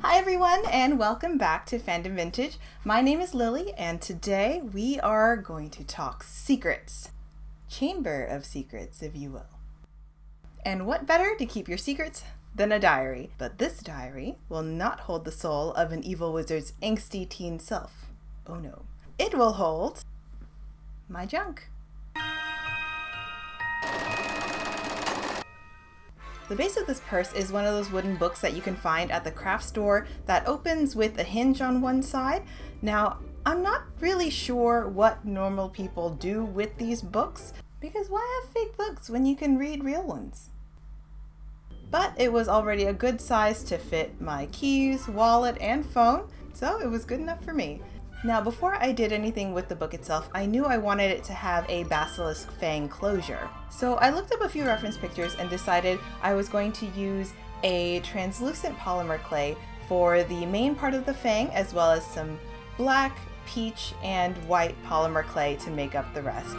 Hi everyone, and welcome back to Fandom Vintage. My name is Lily, and today we are going to talk secrets. Chamber of secrets, if you will. And what better to keep your secrets than a diary? But this diary will not hold the soul of an evil wizard's angsty teen self. Oh no. It will hold my junk. The base of this purse is one of those wooden books that you can find at the craft store that opens with a hinge on one side. Now, I'm not really sure what normal people do with these books, because why have fake books when you can read real ones? But it was already a good size to fit my keys, wallet, and phone, so it was good enough for me. Now, before I did anything with the book itself, I knew I wanted it to have a basilisk fang closure. So I looked up a few reference pictures and decided I was going to use a translucent polymer clay for the main part of the fang, as well as some black, peach, and white polymer clay to make up the rest.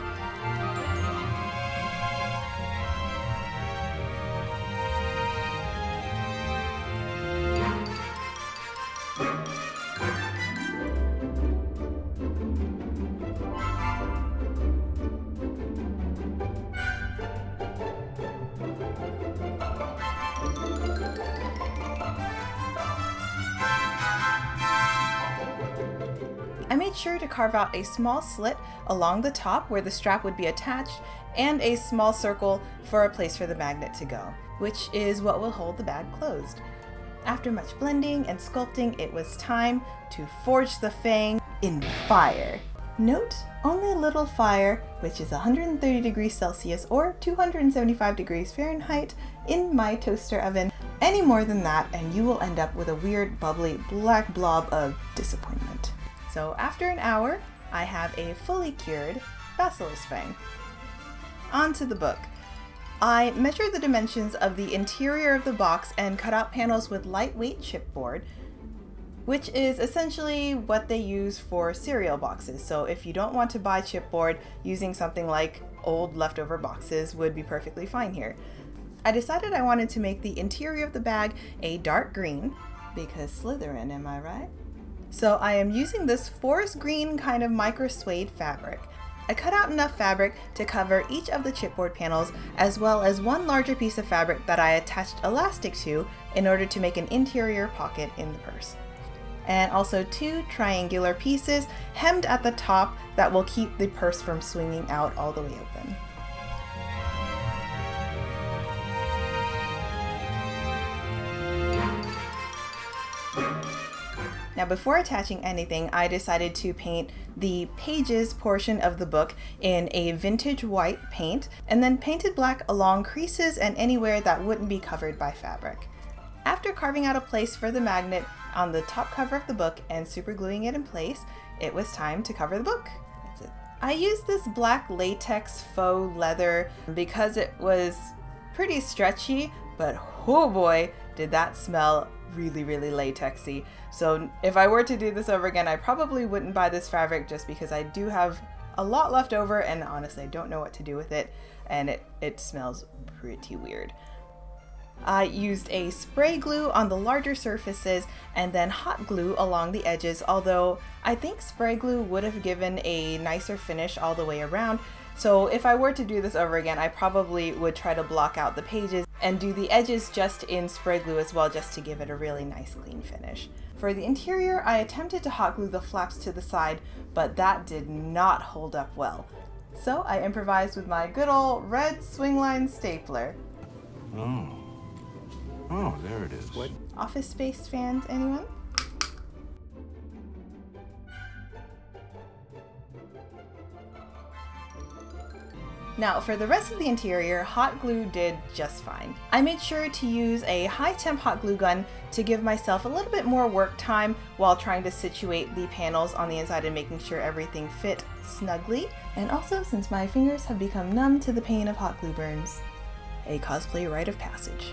I made sure to carve out a small slit along the top where the strap would be attached and a small circle for a place for the magnet to go, which is what will hold the bag closed. After much blending and sculpting, it was time to forge the fang in fire. Note, only a little fire, which is 130 degrees Celsius or 275 degrees Fahrenheit in my toaster oven. Any more than that and you will end up with a weird, bubbly, black blob of disappointment. So after an hour, I have a fully cured basilisk fang. On to the book. I measured the dimensions of the interior of the box and cut out panels with lightweight chipboard, which is essentially what they use for cereal boxes. So if you don't want to buy chipboard, using something like old leftover boxes would be perfectly fine here. I decided I wanted to make the interior of the bag a dark green, because Slytherin, am I right? So I am using this forest green kind of micro suede fabric. I cut out enough fabric to cover each of the chipboard panels, as well as one larger piece of fabric that I attached elastic to in order to make an interior pocket in the purse. And also 2 triangular pieces hemmed at the top that will keep the purse from swinging out all the way open. Now, before attaching anything, I decided to paint the pages portion of the book in a vintage white paint, and then painted black along creases and anywhere that wouldn't be covered by fabric. After carving out a place for the magnet on the top cover of the book and super gluing it in place, it was time to cover the book. That's it. I used this black latex faux leather because it was pretty stretchy, but oh boy, did that smell really, really latexy. So if I were to do this over again, I probably wouldn't buy this fabric just because I do have a lot left over and honestly I don't know what to do with it, and it smells pretty weird. I used a spray glue on the larger surfaces and then hot glue along the edges, although I think spray glue would have given a nicer finish all the way around. So if I were to do this over again, I probably would try to block out the pages and do the edges just in spray glue as well, just to give it a really nice clean finish. For the interior, I attempted to hot glue the flaps to the side, but that did not hold up well. So I improvised with my good old red swingline stapler. Oh, there it is. What? Office Space fans, anyone? Now, for the rest of the interior, hot glue did just fine. I made sure to use a high-temp hot glue gun to give myself a little bit more work time while trying to situate the panels on the inside and making sure everything fit snugly. And also, since my fingers have become numb to the pain of hot glue burns, a cosplay rite of passage.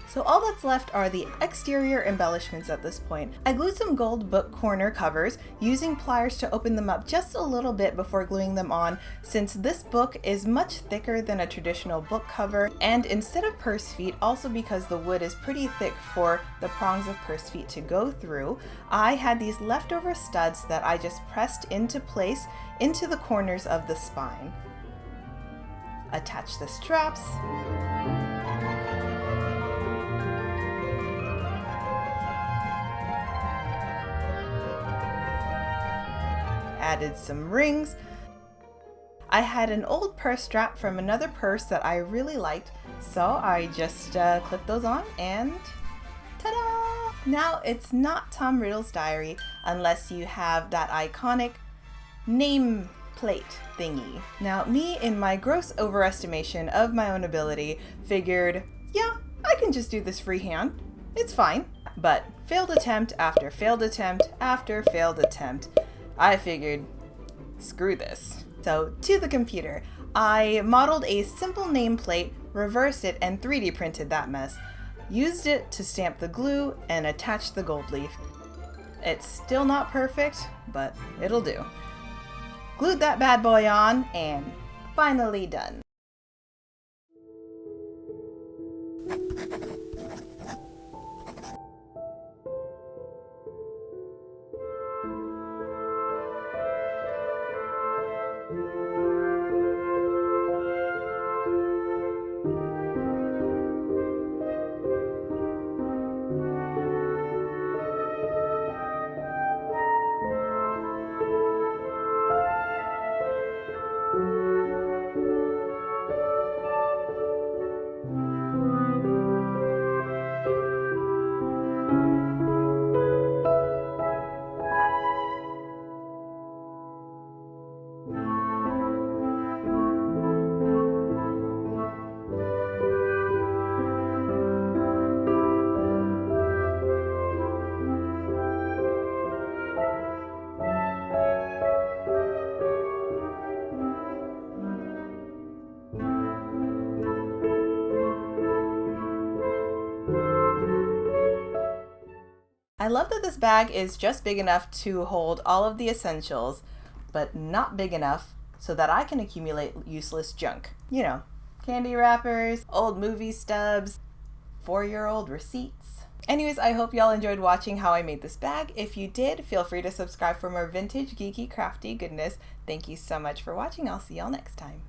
So all that's left are the exterior embellishments at this point. I glued some gold book corner covers using pliers to open them up just a little bit before gluing them on, since this book is much thicker than a traditional book cover, and instead of purse feet, also because the wood is pretty thick for the prongs of purse feet to go through, I had these leftover studs that I just pressed into place into the corners of the spine. Attach the straps. Added some rings. I had an old purse strap from another purse that I really liked, so I just clipped those on and ta-da! Now it's not Tom Riddle's diary unless you have that iconic name plate thingy. Now me, in my gross overestimation of my own ability, figured, yeah, I can just do this freehand. It's fine. But failed attempt after failed attempt after failed attempt, I figured, screw this. So to the computer, I modeled a simple nameplate, reversed it, and 3D printed that mess. Used it to stamp the glue and attach the gold leaf. It's still not perfect, but it'll do. Glued that bad boy on, and finally done. I love that this bag is just big enough to hold all of the essentials, but not big enough so that I can accumulate useless junk. You know, candy wrappers, old movie stubs, 4-year-old receipts. Anyways, I hope y'all enjoyed watching how I made this bag. If you did, feel free to subscribe for more vintage, geeky, crafty goodness. Thank you so much for watching. I'll see y'all next time.